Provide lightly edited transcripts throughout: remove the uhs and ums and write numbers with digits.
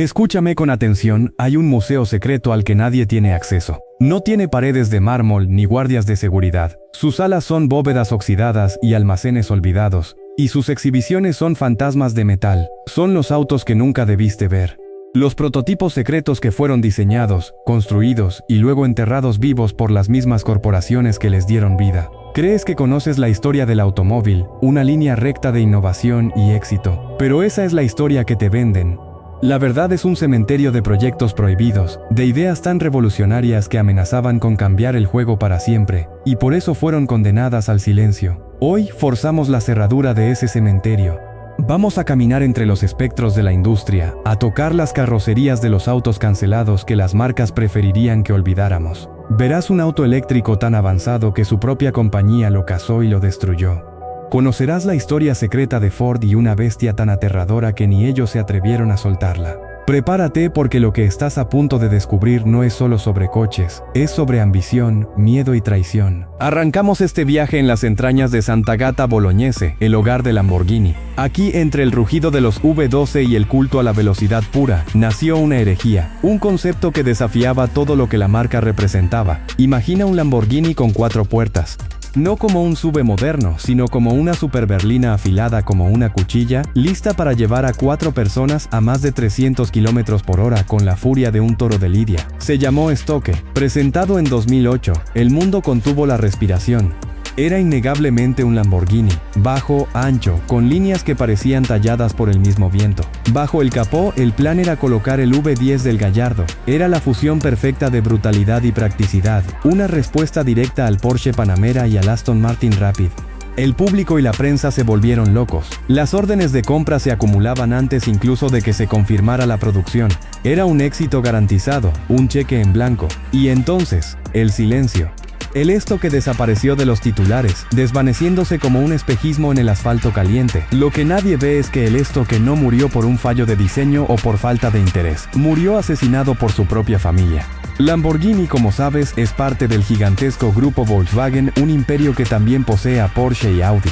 Escúchame con atención, hay un museo secreto al que nadie tiene acceso. No tiene paredes de mármol ni guardias de seguridad. Sus salas son bóvedas oxidadas y almacenes olvidados. Y sus exhibiciones son fantasmas de metal. Son los autos que nunca debiste ver. Los prototipos secretos que fueron diseñados, construidos y luego enterrados vivos por las mismas corporaciones que les dieron vida. Crees que conoces la historia del automóvil, una línea recta de innovación y éxito. Pero esa es la historia que te venden. La verdad es un cementerio de proyectos prohibidos, de ideas tan revolucionarias que amenazaban con cambiar el juego para siempre, y por eso fueron condenadas al silencio. Hoy forzamos la cerradura de ese cementerio. Vamos a caminar entre los espectros de la industria, a tocar las carrocerías de los autos cancelados que las marcas preferirían que olvidáramos. Verás un auto eléctrico tan avanzado que su propia compañía lo cazó y lo destruyó. Conocerás la historia secreta de Ford y una bestia tan aterradora que ni ellos se atrevieron a soltarla. Prepárate porque lo que estás a punto de descubrir no es solo sobre coches, es sobre ambición, miedo y traición. Arrancamos este viaje en las entrañas de Sant'Agata Bolognese, el hogar de Lamborghini. Aquí, entre el rugido de los V12 y el culto a la velocidad pura, nació una herejía, un concepto que desafiaba todo lo que la marca representaba. Imagina un Lamborghini con 4 puertas. No como un SUV moderno, sino como una superberlina afilada como una cuchilla, lista para llevar a 4 personas a más de 300 km/h con la furia de un toro de lidia. Se llamó Stoke. Presentado en 2008, el mundo contuvo la respiración. Era innegablemente un Lamborghini, bajo, ancho, con líneas que parecían talladas por el mismo viento. Bajo el capó, el plan era colocar el V10 del Gallardo. Era la fusión perfecta de brutalidad y practicidad, una respuesta directa al Porsche Panamera y al Aston Martin Rapid. El público y la prensa se volvieron locos. Las órdenes de compra se acumulaban antes incluso de que se confirmara la producción. Era un éxito garantizado, un cheque en blanco. Y entonces, el silencio. El Stoke desapareció de los titulares, desvaneciéndose como un espejismo en el asfalto caliente. Lo que nadie ve es que el Stoke no murió por un fallo de diseño o por falta de interés. Murió asesinado por su propia familia. Lamborghini, como sabes, es parte del gigantesco grupo Volkswagen, un imperio que también posee a Porsche y Audi.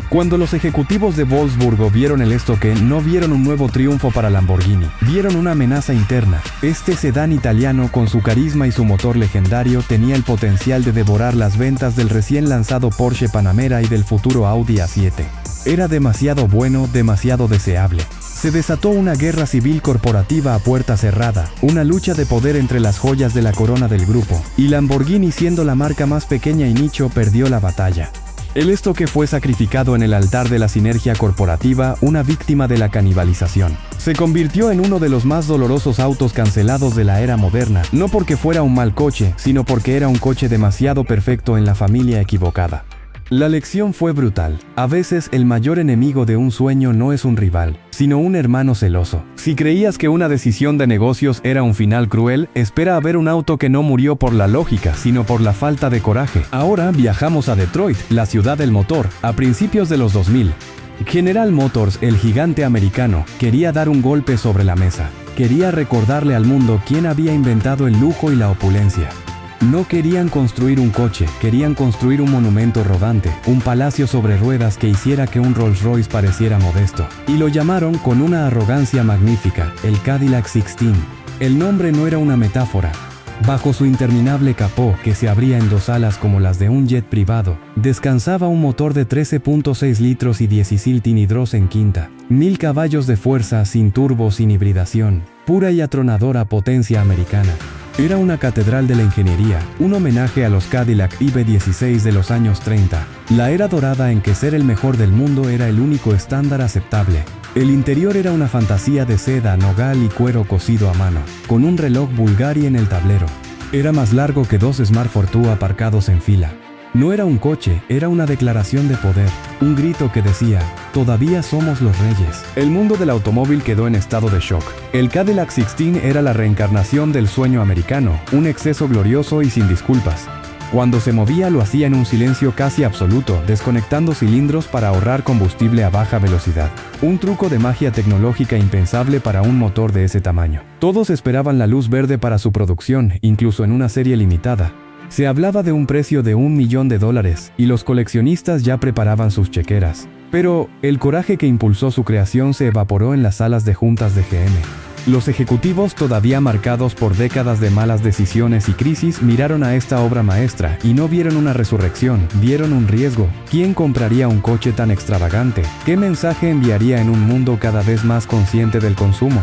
Cuando los ejecutivos de Wolfsburgo vieron el Stoke, no vieron un nuevo triunfo para Lamborghini, vieron una amenaza interna. Este sedán italiano, con su carisma y su motor legendario, tenía el potencial de devorar las ventas del recién lanzado Porsche Panamera y del futuro Audi A7. Era demasiado bueno, demasiado deseable. Se desató una guerra civil corporativa a puerta cerrada, una lucha de poder entre las joyas de la corona del grupo, y Lamborghini, siendo la marca más pequeña y nicho, perdió la batalla. El Stoke fue sacrificado en el altar de la sinergia corporativa, una víctima de la canibalización. Se convirtió en uno de los más dolorosos autos cancelados de la era moderna, no porque fuera un mal coche, sino porque era un coche demasiado perfecto en la familia equivocada. La lección fue brutal. A veces el mayor enemigo de un sueño no es un rival, sino un hermano celoso. Si creías que una decisión de negocios era un final cruel, espera a ver un auto que no murió por la lógica, sino por la falta de coraje. Ahora viajamos a Detroit, la ciudad del motor, a principios de los 2000. General Motors, el gigante americano, quería dar un golpe sobre la mesa. Quería recordarle al mundo quién había inventado el lujo y la opulencia. No querían construir un coche, querían construir un monumento rodante, un palacio sobre ruedas que hiciera que un Rolls Royce pareciera modesto. Y lo llamaron con una arrogancia magnífica, el Cadillac 16. El nombre no era una metáfora. Bajo su interminable capó, que se abría en 2 alas como las de un jet privado, descansaba un motor de 13.6 litros y 16 cilindros en quinta. 1000 caballos de fuerza, sin turbo, sin hibridación. Pura y atronadora potencia americana. Era una catedral de la ingeniería, un homenaje a los Cadillac IB16 de los años 30, la era dorada en que ser el mejor del mundo era el único estándar aceptable. El interior era una fantasía de seda, nogal y cuero cosido a mano, con un reloj Bulgari en el tablero. Era más largo que 2 Smart Fortwo aparcados en fila. No era un coche, era una declaración de poder, un grito que decía, todavía somos los reyes. El mundo del automóvil quedó en estado de shock. El Cadillac 16 era la reencarnación del sueño americano, un exceso glorioso y sin disculpas. Cuando se movía lo hacía en un silencio casi absoluto, desconectando cilindros para ahorrar combustible a baja velocidad. Un truco de magia tecnológica impensable para un motor de ese tamaño. Todos esperaban la luz verde para su producción, incluso en una serie limitada. Se hablaba de un precio de $1 millón y los coleccionistas ya preparaban sus chequeras. Pero el coraje que impulsó su creación se evaporó en las salas de juntas de GM. Los ejecutivos, todavía marcados por décadas de malas decisiones y crisis, miraron a esta obra maestra y no vieron una resurrección, vieron un riesgo. ¿Quién compraría un coche tan extravagante? ¿Qué mensaje enviaría en un mundo cada vez más consciente del consumo?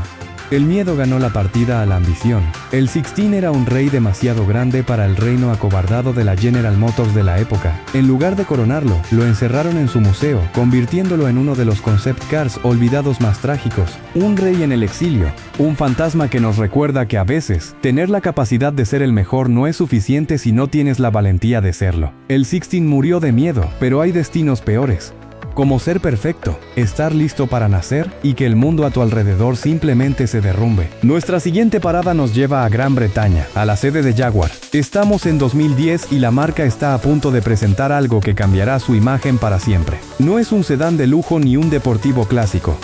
El miedo ganó la partida a la ambición. El 16 era un rey demasiado grande para el reino acobardado de la General Motors de la época. En lugar de coronarlo, lo encerraron en su museo, convirtiéndolo en uno de los concept cars olvidados más trágicos. Un rey en el exilio. Un fantasma que nos recuerda que a veces, tener la capacidad de ser el mejor no es suficiente si no tienes la valentía de serlo. El 16 murió de miedo, pero hay destinos peores. Como ser perfecto, estar listo para nacer y que el mundo a tu alrededor simplemente se derrumbe. Nuestra siguiente parada nos lleva a Gran Bretaña, a la sede de Jaguar. Estamos en 2010 y la marca está a punto de presentar algo que cambiará su imagen para siempre. No es un sedán de lujo ni un deportivo clásico.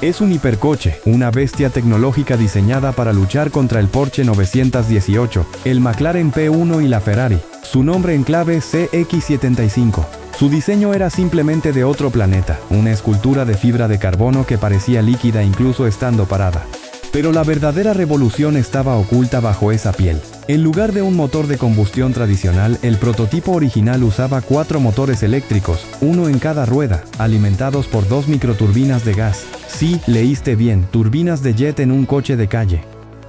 Es un hipercoche, una bestia tecnológica diseñada para luchar contra el Porsche 918, el McLaren P1 y la Ferrari. Su nombre en clave CX75. Su diseño era simplemente de otro planeta, una escultura de fibra de carbono que parecía líquida incluso estando parada. Pero la verdadera revolución estaba oculta bajo esa piel. En lugar de un motor de combustión tradicional, el prototipo original usaba 4 motores eléctricos, uno en cada rueda, alimentados por 2 microturbinas de gas. Sí, leíste bien, turbinas de jet en un coche de calle.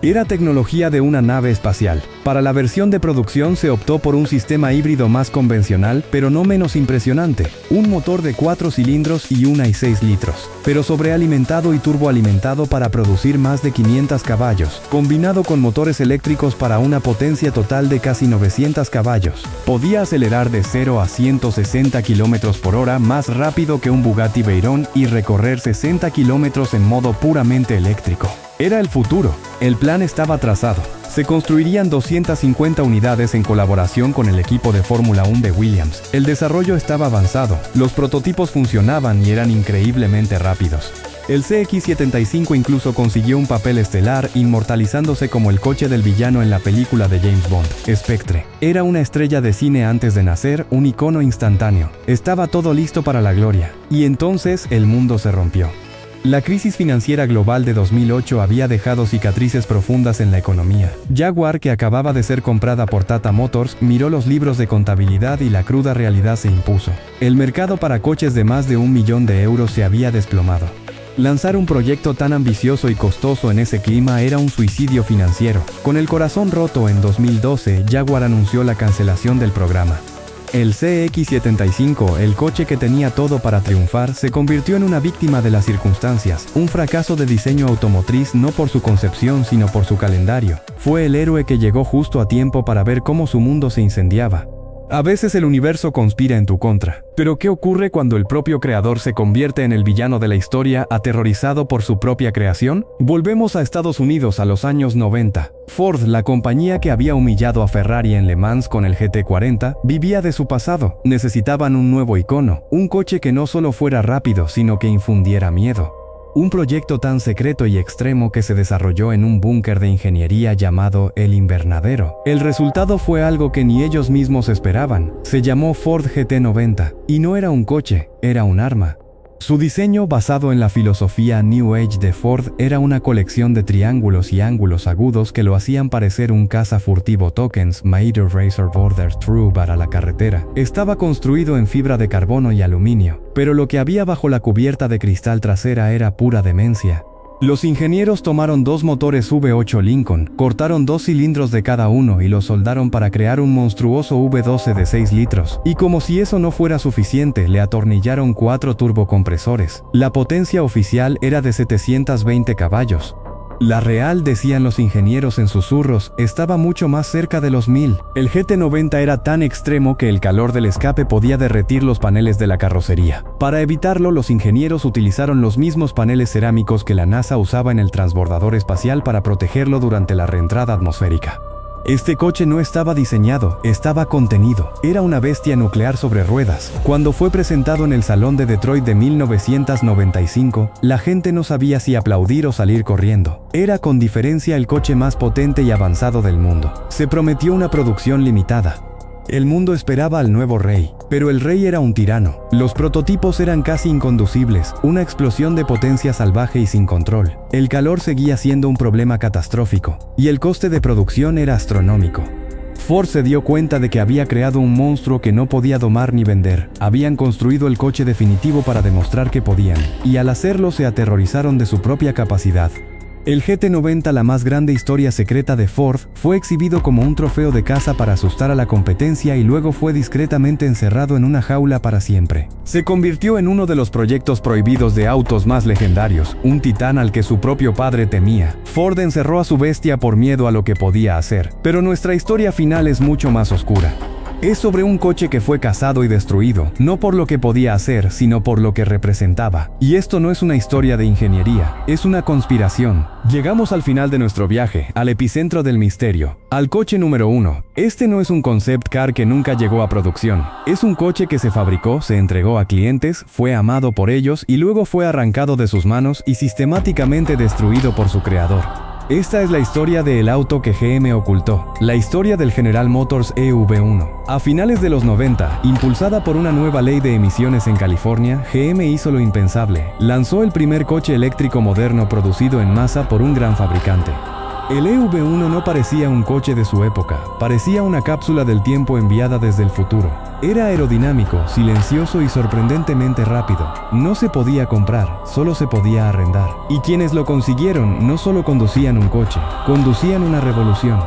Era tecnología de una nave espacial. Para la versión de producción se optó por un sistema híbrido más convencional, pero no menos impresionante. Un motor de 4 cilindros y 1,6 litros, pero sobrealimentado y turboalimentado para producir más de 500 caballos, combinado con motores eléctricos para una potencia total de casi 900 caballos. Podía acelerar de 0 a 160 km por hora más rápido que un Bugatti Veyron y recorrer 60 km en modo puramente eléctrico. Era el futuro. El plan estaba trazado. Se construirían 250 unidades en colaboración con el equipo de Fórmula 1 de Williams. El desarrollo estaba avanzado, los prototipos funcionaban y eran increíblemente rápidos. El CX75 incluso consiguió un papel estelar, inmortalizándose como el coche del villano en la película de James Bond, Spectre. Era una estrella de cine antes de nacer, un icono instantáneo. Estaba todo listo para la gloria. Y entonces el mundo se rompió. La crisis financiera global de 2008 había dejado cicatrices profundas en la economía. Jaguar, que acababa de ser comprada por Tata Motors, miró los libros de contabilidad y la cruda realidad se impuso. El mercado para coches de más de 1 millón de euros se había desplomado. Lanzar un proyecto tan ambicioso y costoso en ese clima era un suicidio financiero. Con el corazón roto en 2012, Jaguar anunció la cancelación del programa. El CX75, el coche que tenía todo para triunfar, se convirtió en una víctima de las circunstancias, un fracaso de diseño automotriz no por su concepción sino por su calendario. Fue el héroe que llegó justo a tiempo para ver cómo su mundo se incendiaba. A veces el universo conspira en tu contra. Pero ¿qué ocurre cuando el propio creador se convierte en el villano de la historia, aterrorizado por su propia creación? Volvemos a Estados Unidos a los años 90. Ford, la compañía que había humillado a Ferrari en Le Mans con el GT40, vivía de su pasado. Necesitaban un nuevo icono, un coche que no solo fuera rápido, sino que infundiera miedo. Un proyecto tan secreto y extremo que se desarrolló en un búnker de ingeniería llamado El Invernadero. El resultado fue algo que ni ellos mismos esperaban. Se llamó Ford GT90, y no era un coche, era un arma. Su diseño, basado en la filosofía New Age de Ford, era una colección de triángulos y ángulos agudos que lo hacían parecer un caza furtivo tokens made of razor border true para la carretera. Estaba construido en fibra de carbono y aluminio, pero lo que había bajo la cubierta de cristal trasera era pura demencia. Los ingenieros tomaron 2 motores V8 Lincoln, cortaron 2 cilindros de cada uno y los soldaron para crear un monstruoso V12 de 6 litros. Y como si eso no fuera suficiente, le atornillaron 4 turbocompresores. La potencia oficial era de 720 caballos. La real, decían los ingenieros en susurros, estaba mucho más cerca de los 1000. El GT90 era tan extremo que el calor del escape podía derretir los paneles de la carrocería. Para evitarlo, los ingenieros utilizaron los mismos paneles cerámicos que la NASA usaba en el transbordador espacial para protegerlo durante la reentrada atmosférica. Este coche no estaba diseñado, estaba contenido. Era una bestia nuclear sobre ruedas. Cuando fue presentado en el Salón de Detroit de 1995, la gente no sabía si aplaudir o salir corriendo. Era con diferencia el coche más potente y avanzado del mundo. Se prometió una producción limitada. El mundo esperaba al nuevo rey, pero el rey era un tirano. Los prototipos eran casi inconducibles, una explosión de potencia salvaje y sin control. El calor seguía siendo un problema catastrófico, y el coste de producción era astronómico. Ford se dio cuenta de que había creado un monstruo que no podía domar ni vender. Habían construido el coche definitivo para demostrar que podían, y al hacerlo se aterrorizaron de su propia capacidad. El GT90, la más grande historia secreta de Ford, fue exhibido como un trofeo de caza para asustar a la competencia y luego fue discretamente encerrado en una jaula para siempre. Se convirtió en uno de los proyectos prohibidos de autos más legendarios, un titán al que su propio padre temía. Ford encerró a su bestia por miedo a lo que podía hacer, pero nuestra historia final es mucho más oscura. Es sobre un coche que fue cazado y destruido, no por lo que podía hacer, sino por lo que representaba. Y esto no es una historia de ingeniería, es una conspiración. Llegamos al final de nuestro viaje, al epicentro del misterio, al coche número 1. Este no es un concept car que nunca llegó a producción. Es un coche que se fabricó, se entregó a clientes, fue amado por ellos y luego fue arrancado de sus manos y sistemáticamente destruido por su creador. Esta es la historia del auto que GM ocultó, la historia del General Motors EV1. A finales de los 90, impulsada por una nueva ley de emisiones en California, GM hizo lo impensable. Lanzó el primer coche eléctrico moderno producido en masa por un gran fabricante. El EV1 no parecía un coche de su época, parecía una cápsula del tiempo enviada desde el futuro. Era aerodinámico, silencioso y sorprendentemente rápido. No se podía comprar, solo se podía arrendar. Y quienes lo consiguieron no solo conducían un coche, conducían una revolución.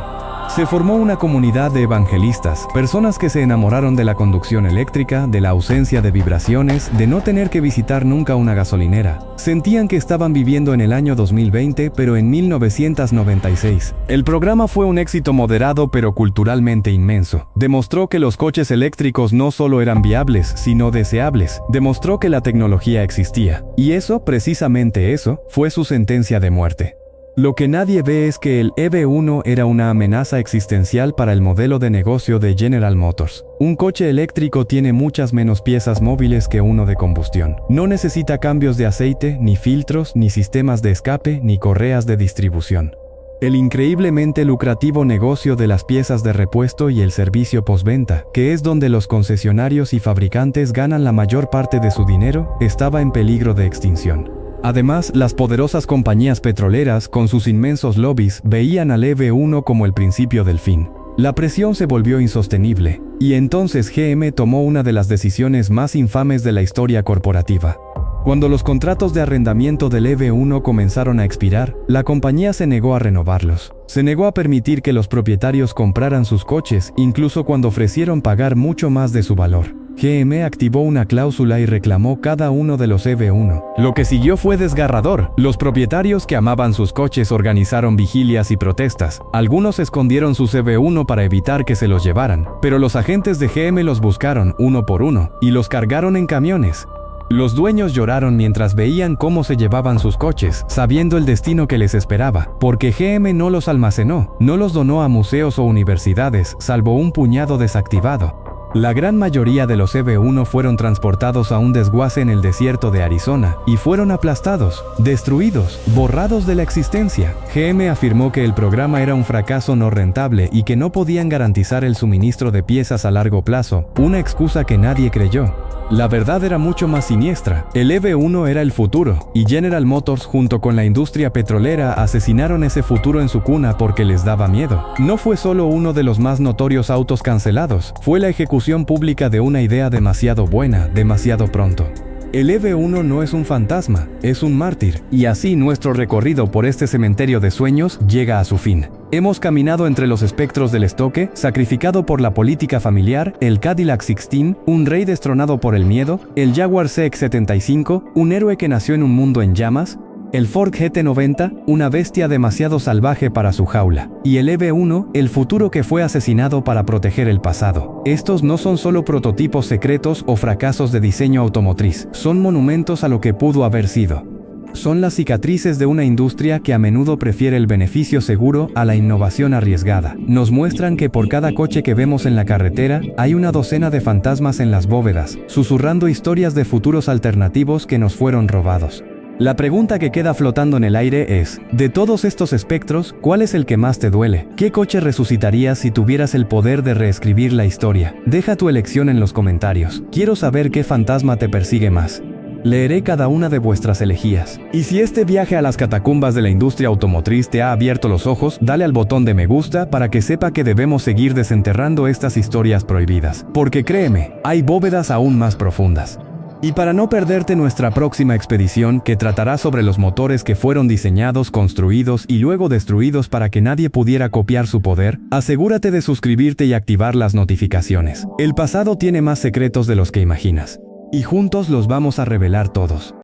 Se formó una comunidad de evangelistas, personas que se enamoraron de la conducción eléctrica, de la ausencia de vibraciones, de no tener que visitar nunca una gasolinera. Sentían que estaban viviendo en el año 2020, pero en 1996. El programa fue un éxito moderado pero culturalmente inmenso. Demostró que los coches eléctricos no solo eran viables, sino deseables. Demostró que la tecnología existía. Y eso, precisamente eso, fue su sentencia de muerte. Lo que nadie ve es que el EV1 era una amenaza existencial para el modelo de negocio de General Motors. Un coche eléctrico tiene muchas menos piezas móviles que uno de combustión. No necesita cambios de aceite, ni filtros, ni sistemas de escape, ni correas de distribución. El increíblemente lucrativo negocio de las piezas de repuesto y el servicio postventa, que es donde los concesionarios y fabricantes ganan la mayor parte de su dinero, estaba en peligro de extinción. Además, las poderosas compañías petroleras, con sus inmensos lobbies, veían al EV1 como el principio del fin. La presión se volvió insostenible, y entonces GM tomó una de las decisiones más infames de la historia corporativa. Cuando los contratos de arrendamiento del EV1 comenzaron a expirar, la compañía se negó a renovarlos. Se negó a permitir que los propietarios compraran sus coches, incluso cuando ofrecieron pagar mucho más de su valor. GM activó una cláusula y reclamó cada uno de los EV1. Lo que siguió fue desgarrador. Los propietarios que amaban sus coches organizaron vigilias y protestas. Algunos escondieron sus EV1 para evitar que se los llevaran, pero los agentes de GM los buscaron uno por uno y los cargaron en camiones. Los dueños lloraron mientras veían cómo se llevaban sus coches, sabiendo el destino que les esperaba, porque GM no los almacenó, no los donó a museos o universidades, salvo un puñado desactivado. La gran mayoría de los EV1 fueron transportados a un desguace en el desierto de Arizona y fueron aplastados, destruidos, borrados de la existencia. GM afirmó que el programa era un fracaso no rentable y que no podían garantizar el suministro de piezas a largo plazo, una excusa que nadie creyó. La verdad era mucho más siniestra. El EV1 era el futuro, y General Motors junto con la industria petrolera asesinaron ese futuro en su cuna porque les daba miedo. No fue solo uno de los más notorios autos cancelados, fue la ejecución pública de una idea demasiado buena, demasiado pronto. El EV1 no es un fantasma, es un mártir, y así nuestro recorrido por este cementerio de sueños llega a su fin. Hemos caminado entre los espectros del estoque, sacrificado por la política familiar, el Cadillac 16, un rey destronado por el miedo, el Jaguar CX-75, un héroe que nació en un mundo en llamas, el Ford GT90, una bestia demasiado salvaje para su jaula, y el EV1, el futuro que fue asesinado para proteger el pasado. Estos no son solo prototipos secretos o fracasos de diseño automotriz, son monumentos a lo que pudo haber sido. Son las cicatrices de una industria que a menudo prefiere el beneficio seguro a la innovación arriesgada. Nos muestran que por cada coche que vemos en la carretera, hay una docena de fantasmas en las bóvedas, susurrando historias de futuros alternativos que nos fueron robados. La pregunta que queda flotando en el aire es, de todos estos espectros, ¿cuál es el que más te duele? ¿Qué coche resucitarías si tuvieras el poder de reescribir la historia? Deja tu elección en los comentarios. Quiero saber qué fantasma te persigue más. Leeré cada una de vuestras elegías. Y si este viaje a las catacumbas de la industria automotriz te ha abierto los ojos, dale al botón de me gusta para que sepa que debemos seguir desenterrando estas historias prohibidas. Porque créeme, hay bóvedas aún más profundas. Y para no perderte nuestra próxima expedición, que tratará sobre los motores que fueron diseñados, construidos y luego destruidos para que nadie pudiera copiar su poder, asegúrate de suscribirte y activar las notificaciones. El pasado tiene más secretos de los que imaginas. Y juntos los vamos a revelar todos.